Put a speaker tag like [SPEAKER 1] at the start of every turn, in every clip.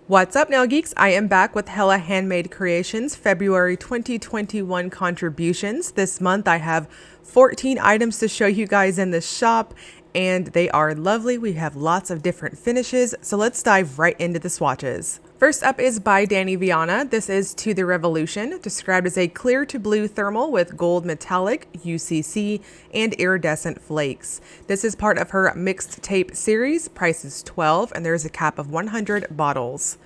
[SPEAKER 1] What's up, Nail Geeks? I am back with Hella Handmade Creations February 2021 contributions. This month I have 14 items to show you guys in the shop, and they are lovely. We have lots of different finishes, so let's dive right into the swatches. First up is by Danny Viana. This is To the Revolution, described as a clear to blue thermal with gold metallic, UCC, and iridescent flakes. This is part of her mixed tape series. Price is $12, and there's a cap of 100 bottles.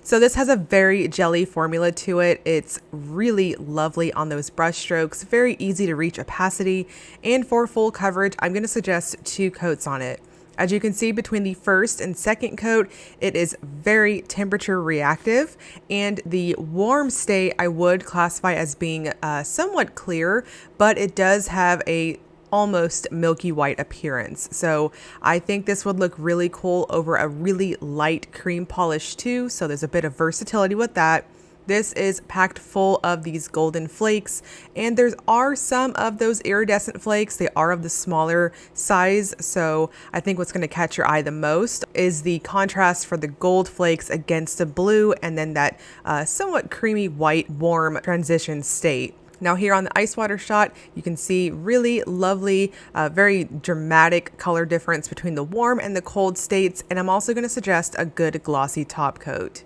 [SPEAKER 1] So this has a very jelly formula to it. It's really lovely on those brush strokes, very easy to reach opacity, and for full coverage, I'm going to suggest 2 coats on it. As you can see, between the first and second coat, it is very temperature reactive, and the warm state I would classify as being somewhat clear, but it does have a almost milky white appearance. So I think this would look really cool over a really light cream polish too. So there's a bit of versatility with that. This is packed full of these golden flakes, and there are some of those iridescent flakes. They are of the smaller size, so I think what's going to catch your eye the most is the contrast for the gold flakes against the blue, and then that somewhat creamy white warm transition state. Now here on the ice water shot, you can see really lovely, very dramatic color difference between the warm and the cold states, and I'm also going to suggest a good glossy top coat.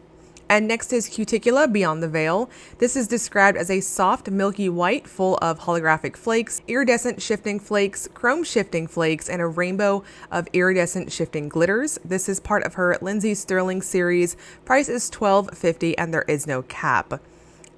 [SPEAKER 1] And next is Cuticula Beyond the Veil. This is described as a soft milky white full of holographic flakes, iridescent shifting flakes, chrome shifting flakes, and a rainbow of iridescent shifting glitters. This is part of her Lindsay Sterling series. Price is $12.50, and there is no cap.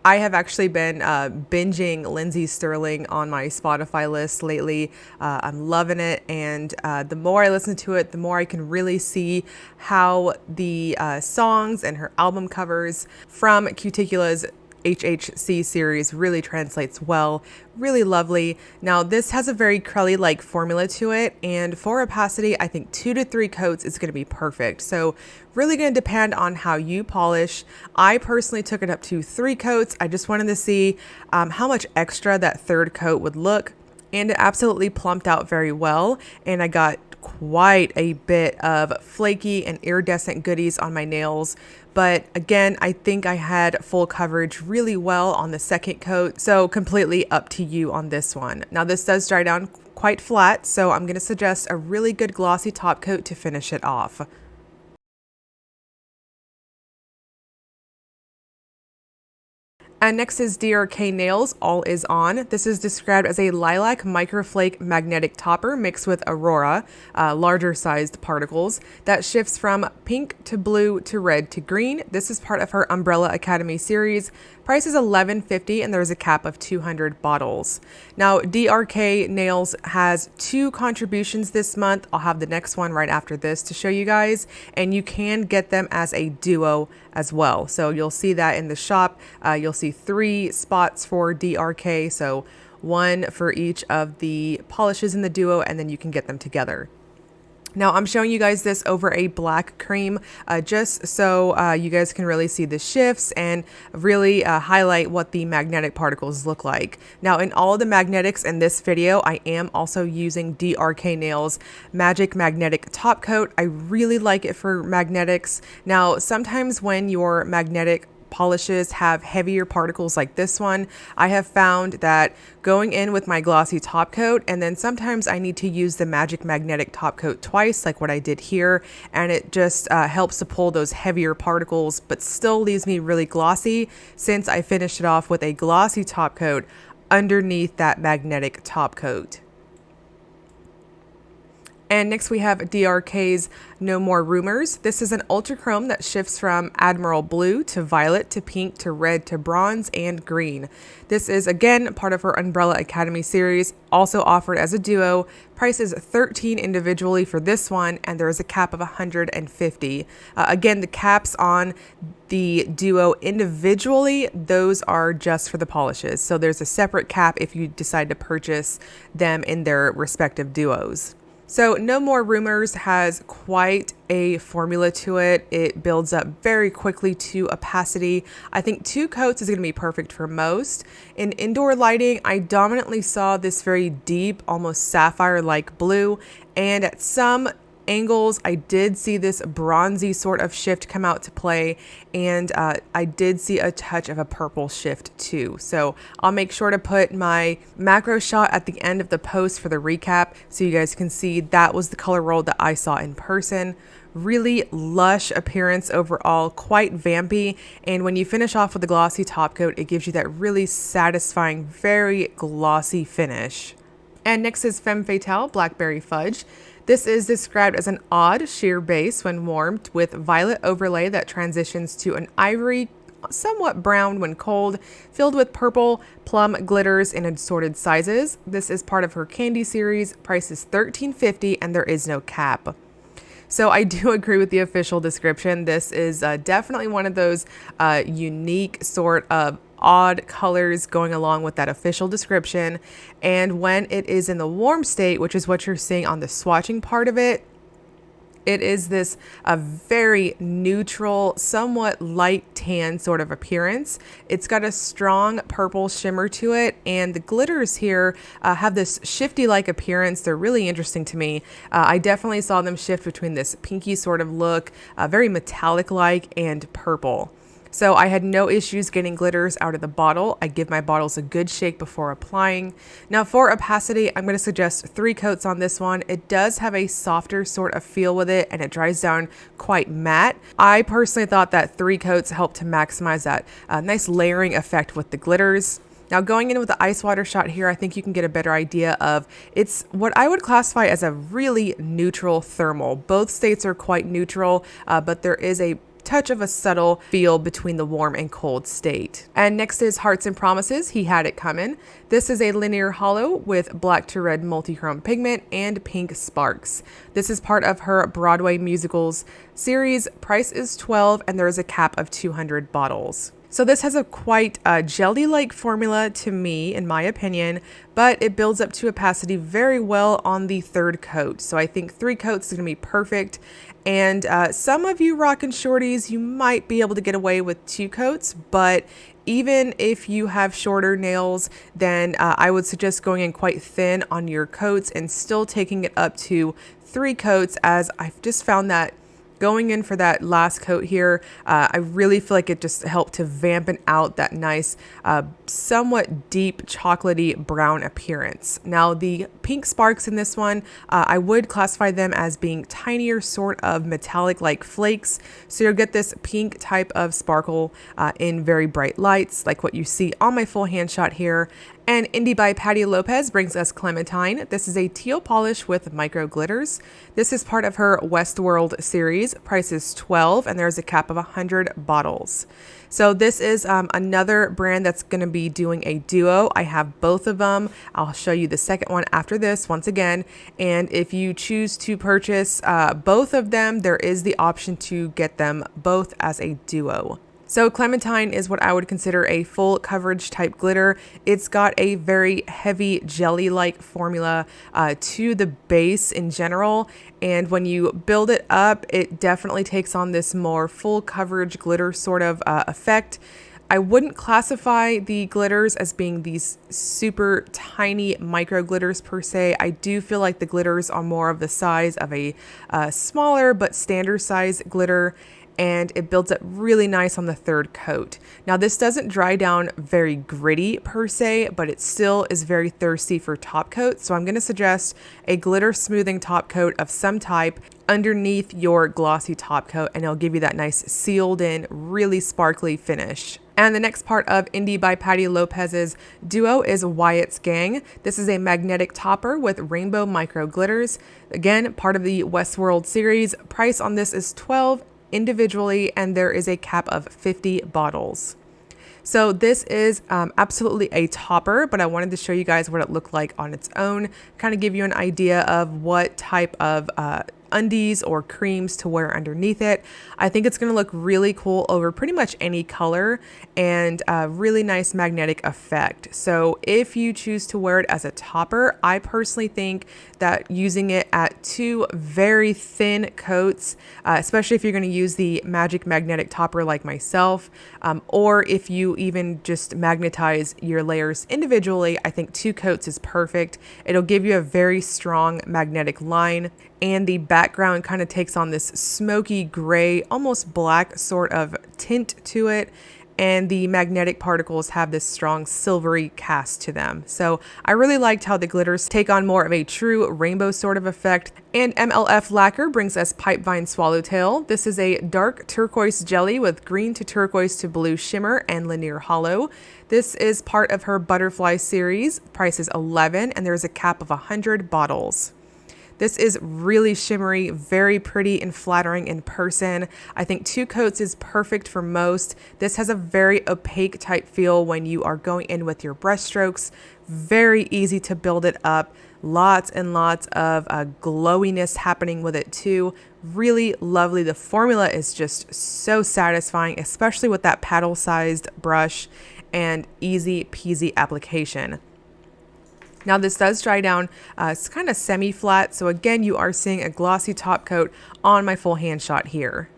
[SPEAKER 1] I have actually been binging Lindsay Sterling on my Spotify list lately. I'm loving it, and the more I listen to it, the more I can really see how the songs and her album covers from Cuticula's HHC series really translates well. Really lovely. Now this has a very crelly-like formula to it, and for opacity I think 2 to 3 coats is going to be perfect. So really going to depend on how you polish. I personally took it up to 3 coats. I just wanted to see how much extra that third coat would look, and it absolutely plumped out very well, and I got quite a bit of flaky and iridescent goodies on my nails. But again, I think I had full coverage really well on the second coat, so completely up to you on this one. Now this does dry down quite flat, so I'm going to suggest a really good glossy top coat to finish it off. And next is DRK Nails All Is On. This is described as a lilac microflake magnetic topper mixed with Aurora, larger sized particles, that shifts from pink to blue to red to green. This is part of her Umbrella Academy series. Price is $11.50, and there's a cap of 200 bottles. Now DRK Nails has 2 contributions this month. I'll have the next one right after this to show you guys, and you can get them as a duo as well. So you'll see that in the shop. You'll see 3 spots for DRK, so 1 for each of the polishes in the duo, and then you can get them together. Now I'm showing you guys this over a black cream just so you guys can really see the shifts and really highlight what the magnetic particles look like. Now in all of the magnetics in this video, I am also using DRK Nails Magic Magnetic Top Coat. I really like it for magnetics. Now sometimes when your magnetic polishes have heavier particles like this one, I have found that going in with my glossy top coat, and then sometimes I need to use the Magic Magnetic Top Coat twice, like what I did here, and it just helps to pull those heavier particles, but still leaves me really glossy since I finished it off with a glossy top coat underneath that magnetic top coat. And next we have DRK's No More Rumors. This is an ultra chrome that shifts from Admiral Blue to Violet to Pink to Red to Bronze and Green. This is again part of her Umbrella Academy series, also offered as a duo. Price is $13 individually for this one, and there is a cap of $150. Again, the caps on the duo individually, those are just for the polishes. So there's a separate cap if you decide to purchase them in their respective duos. So No More Rumors has quite a formula to it. It builds up very quickly to opacity. I think 2 coats is going to be perfect for most. In indoor lighting, I dominantly saw this very deep, almost sapphire-like blue, and at some angles, I did see this bronzy sort of shift come out to play, and I did see a touch of a purple shift too. So I'll make sure to put my macro shot at the end of the post for the recap so you guys can see that was the color roll that I saw in person. Really lush appearance overall, quite vampy, and when you finish off with the glossy top coat, it gives you that really satisfying, very glossy finish. And next is Femme Fatale Blackberry Fudge. This is described as an odd sheer base when warmed with violet overlay that transitions to an ivory, somewhat brown when cold, filled with purple plum glitters in assorted sizes. This is part of her candy series. Price is $13.50 and there is no cap. So I do agree with the official description. This is definitely one of those unique sort of odd colors going along with that official description. And when it is in the warm state, which is what you're seeing on the swatching part of it, it is this very neutral, somewhat light tan sort of appearance. It's got a strong purple shimmer to it, and the glitters here have this shifty-like appearance. They're really interesting to me. I definitely saw them shift between this pinky sort of look, very metallic-like, and purple. So I had no issues getting glitters out of the bottle. I give my bottles a good shake before applying. Now for opacity, I'm going to suggest 3 coats on this one. It does have a softer sort of feel with it, and it dries down quite matte. I personally thought that 3 coats helped to maximize that nice layering effect with the glitters. Now going in with the ice water shot here, I think you can get a better idea of it's what I would classify as a really neutral thermal. Both states are quite neutral, but there is a touch of a subtle feel between the warm and cold state. And next is Hearts and Promises. He had it coming. This is a linear hollow with black to red multi-chrome pigment and pink sparks. This is part of her Broadway musicals series. Price is $12 and there is a cap of 200 bottles. So this has a quite jelly-like formula to me, in my opinion, but it builds up to opacity very well on the 3rd coat. So I think 3 coats is going to be perfect. And some of you rockin' shorties, you might be able to get away with 2 coats, but even if you have shorter nails, then I would suggest going in quite thin on your coats and still taking it up to 3 coats, as I've just found that going in for that last coat here, I really feel like it just helped to vampen out that nice, somewhat deep chocolatey brown appearance. Now the pink sparks in this one, I would classify them as being tinier sort of metallic like flakes. So you'll get this pink type of sparkle in very bright lights like what you see on my full hand shot here. And Indie by Patti Lopez brings us Clementine. This is a teal polish with micro glitters. This is part of her Westworld series. Price is $12 and there's a cap of 100 bottles. So this is another brand that's going to be doing a duo. I have both of them. I'll show you the second one after this once again. And if you choose to purchase both of them, there is the option to get them both as a duo. So Clementine is what I would consider a full coverage type glitter. It's got a very heavy jelly-like formula to the base in general. And when you build it up, it definitely takes on this more full coverage glitter sort of effect. I wouldn't classify the glitters as being these super tiny micro glitters per se. I do feel like the glitters are more of the size of a smaller but standard size glitter, and it builds up really nice on the 3rd coat. Now this doesn't dry down very gritty per se, but it still is very thirsty for top coat. So I'm going to suggest a glitter smoothing top coat of some type underneath your glossy top coat, and it'll give you that nice sealed in, really sparkly finish. And the next part of Indie by Patti Lopez's duo is Wyatt's Gang. This is a magnetic topper with rainbow micro glitters. Again, part of the Westworld series. Price on this is $12 individually, and there is a cap of 50 bottles. So this is absolutely a topper, but I wanted to show you guys what it looked like on its own, kind of give you an idea of what type of undies or creams to wear underneath it. I think it's going to look really cool over pretty much any color, and a really nice magnetic effect. So if you choose to wear it as a topper, I personally think that using it at 2 very thin coats, especially if you're going to use the magic magnetic topper like myself, or if you even just magnetize your layers individually, I think 2 coats is perfect. It'll give you a very strong magnetic line. and the background kind of takes on this smoky gray, almost black sort of tint to it. And the magnetic particles have this strong silvery cast to them. So I really liked how the glitters take on more of a true rainbow sort of effect. And MLF Lacquer brings us Pipevine Swallowtail. This is a dark turquoise jelly with green to turquoise to blue shimmer and linear hollow. This is part of her Butterfly series. Price is $11 and there's a cap of 100 bottles. This is really shimmery, very pretty and flattering in person. I think 2 coats is perfect for most. This has a very opaque type feel when you are going in with your brush strokes. Very easy to build it up. Lots and lots of glowiness happening with it too. Really lovely. The formula is just so satisfying, especially with that paddle-sized brush and easy peasy application. Now this does dry down, it's kind of semi-flat, so again you are seeing a glossy top coat on my full hand shot here.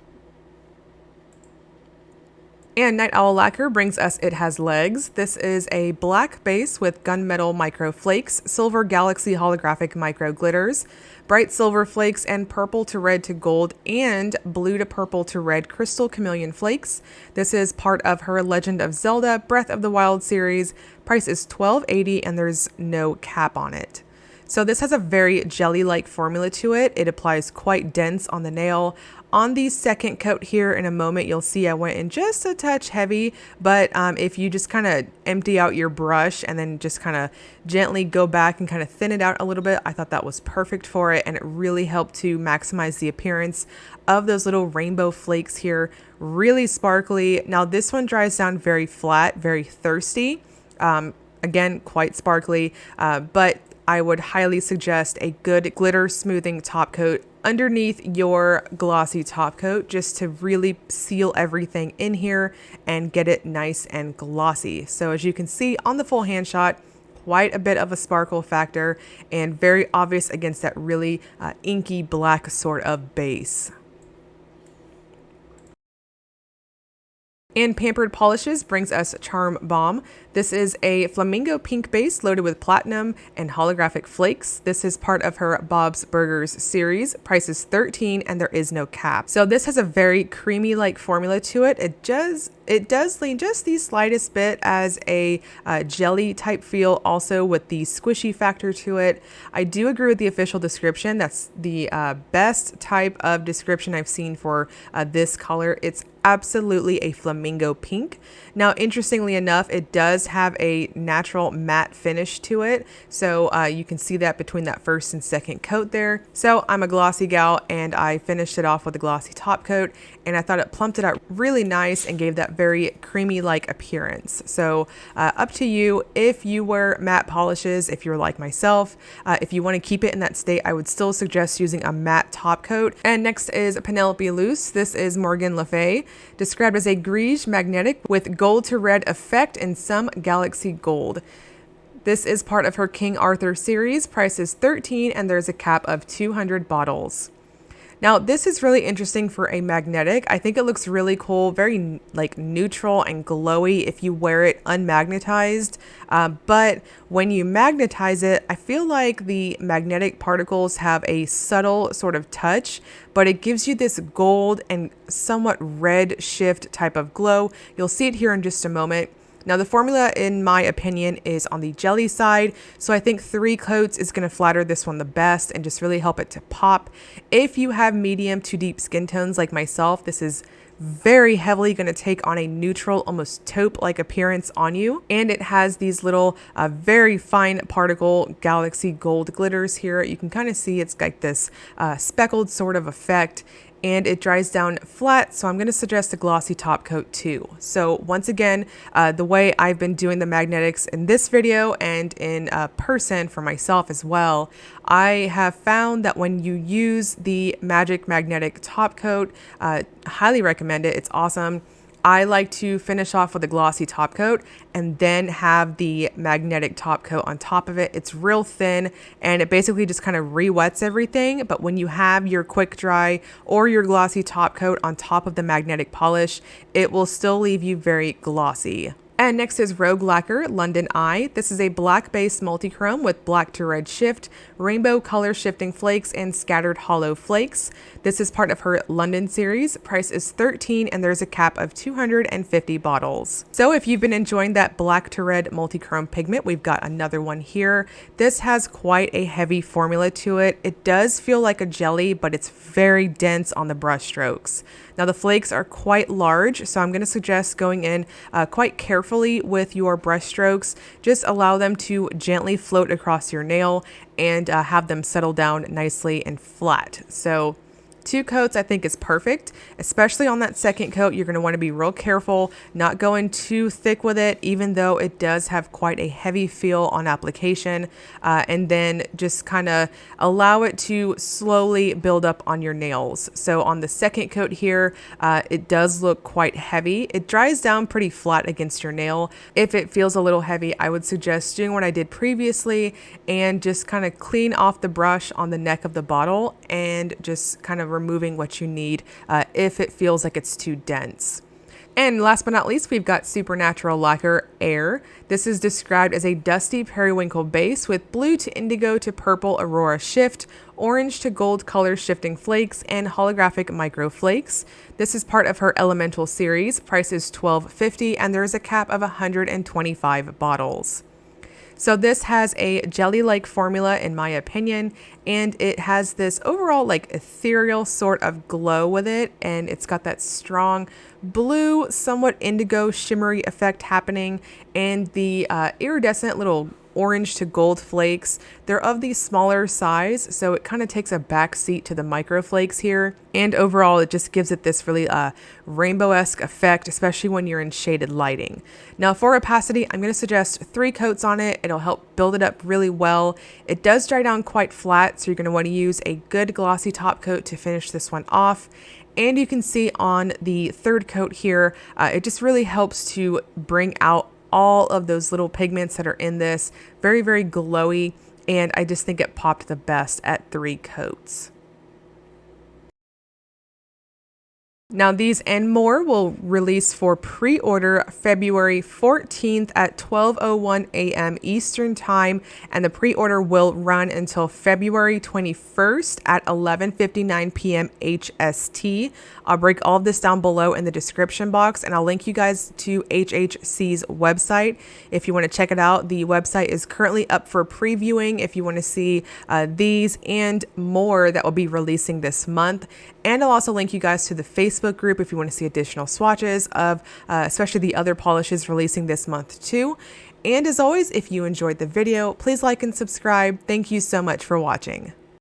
[SPEAKER 1] And Night Owl Lacquer brings us It Has Legs. This is a black base with gunmetal micro flakes, silver galaxy holographic micro glitters, bright silver flakes, and purple to red to gold and blue to purple to red crystal chameleon flakes. This is part of her Legend of Zelda Breath of the Wild series. Price is $12.80 and there's no cap on it. So this has a very jelly-like formula to it. It applies quite dense on the nail. On the second coat here in a moment, you'll see I went in just a touch heavy, but if you just kind of empty out your brush and then just kind of gently go back and kind of thin it out a little bit, I thought that was perfect for it, and it really helped to maximize the appearance of those little rainbow flakes here. Really sparkly. Now this one dries down very flat, very thirsty. Again, quite sparkly, but I would highly suggest a good glitter smoothing top coat underneath your glossy top coat just to really seal everything in here and get it nice and glossy. So as you can see on the full hand shot, quite a bit of a sparkle factor and very obvious against that really inky black sort of base. And Pampered Polishes brings us Charm Balm. This is a flamingo pink base loaded with platinum and holographic flakes. This is part of her Bob's Burgers series. Price is $13 and there is no cap. So this has a very creamy-like formula to it. It does lean just the slightest bit as a jelly type feel, also with the squishy factor to it. I do agree with the official description. That's the best type of description I've seen for this color. It's absolutely a flamingo pink. Now, interestingly enough, it does have a natural matte finish to it. So you can see that between that first and second coat there. So I'm a glossy gal and I finished it off with a glossy top coat, and I thought it plumped it out really nice and gave that very creamy-like appearance. So up to you if you wear matte polishes, if you're like myself. If you want to keep it in that state, I would still suggest using a matte top coat. And next is Penelope Loose. This is Morgan Le Fay, described as a greige magnetic with gold to red effect and some galaxy gold. This is part of her King Arthur series. Price is $13 and there's a cap of 200 bottles. Now this is really interesting for a magnetic. I think it looks really cool, very like neutral and glowy if you wear it unmagnetized. But when you magnetize it, I feel like the magnetic particles have a subtle sort of touch, but it gives you this gold and somewhat red shift type of glow. You'll see it here in just a moment. Now the formula, in my opinion, is on the jelly side, so I think 3 coats is going to flatter this one the best and just really help it to pop. If you have medium to deep skin tones like myself, this is very heavily going to take on a neutral, almost taupe-like appearance on you. And it has these little very fine particle galaxy gold glitters here. You can kind of see it's like this speckled sort of effect, and it dries down flat, so I'm going to suggest a glossy top coat too. So once again, the way I've been doing the magnetics in this video and in person for myself as well, I have found that when you use the Magic Magnetic top coat, highly recommend it. It's awesome. I like to finish off with a glossy top coat and then have the magnetic top coat on top of it. It's real thin and it basically just kind of re-wets everything. But when you have your quick dry or your glossy top coat on top of the magnetic polish, it will still leave you very glossy. And next is Rogue Lacquer London Eye. This is a black base multi-chrome with black to red shift, rainbow color shifting flakes, and scattered hollow flakes. This is part of her London series. Price is $13 and there's a cap of 250 bottles. So if you've been enjoying that black to red multi-chrome pigment, we've got another one here. This has quite a heavy formula to it. It does feel like a jelly, but it's very dense on the brush strokes. Now the flakes are quite large, so I'm going to suggest going in quite carefully with your brush strokes. Just allow them to gently float across your nail and have them settle down nicely and flat. So 2 coats I think is perfect, especially on that second coat. You're going to want to be real careful, not going too thick with it, even though it does have quite a heavy feel on application, and then just kind of allow it to slowly build up on your nails. So on the second coat here, it does look quite heavy. It dries down pretty flat against your nail. If it feels a little heavy, I would suggest doing what I did previously and just kind of clean off the brush on the neck of the bottle and just kind of removing what you need if it feels like it's too dense. And last but not least, we've got Supernatural Lacquer Air. This is described as a dusty periwinkle base with blue to indigo to purple aurora shift, orange to gold color shifting flakes, and holographic micro flakes. This is part of her Elemental series. Price is $12.50 and there is a cap of 125 bottles. So this has a jelly-like formula in my opinion, and it has this overall like ethereal sort of glow with it, and it's got that strong blue, somewhat indigo shimmery effect happening, and the iridescent little orange to gold flakes. They're of the smaller size, so it kind of takes a back seat to the micro flakes here. And overall, it just gives it this really rainbow-esque effect, especially when you're in shaded lighting. Now for opacity, I'm going to suggest 3 coats on it. It'll help build it up really well. It does dry down quite flat, so you're going to want to use a good glossy top coat to finish this one off. And you can see on the third coat here, it just really helps to bring out all of those little pigments that are in this. Very, very glowy, and I just think it popped the best at 3 coats. Now these and more will release for pre-order February 14th at 12:01 a.m. Eastern Time, and the pre-order will run until February 21st at 11:59 p.m. HST. I'll break all of this down below in the description box, and I'll link you guys to HHC's website if you want to check it out. The website is currently up for previewing if you want to see these and more that will be releasing this month. And I'll also link you guys to the Facebook group if you want to see additional swatches of especially the other polishes releasing this month too. And as always, if you enjoyed the video, please like and subscribe. Thank you so much for watching.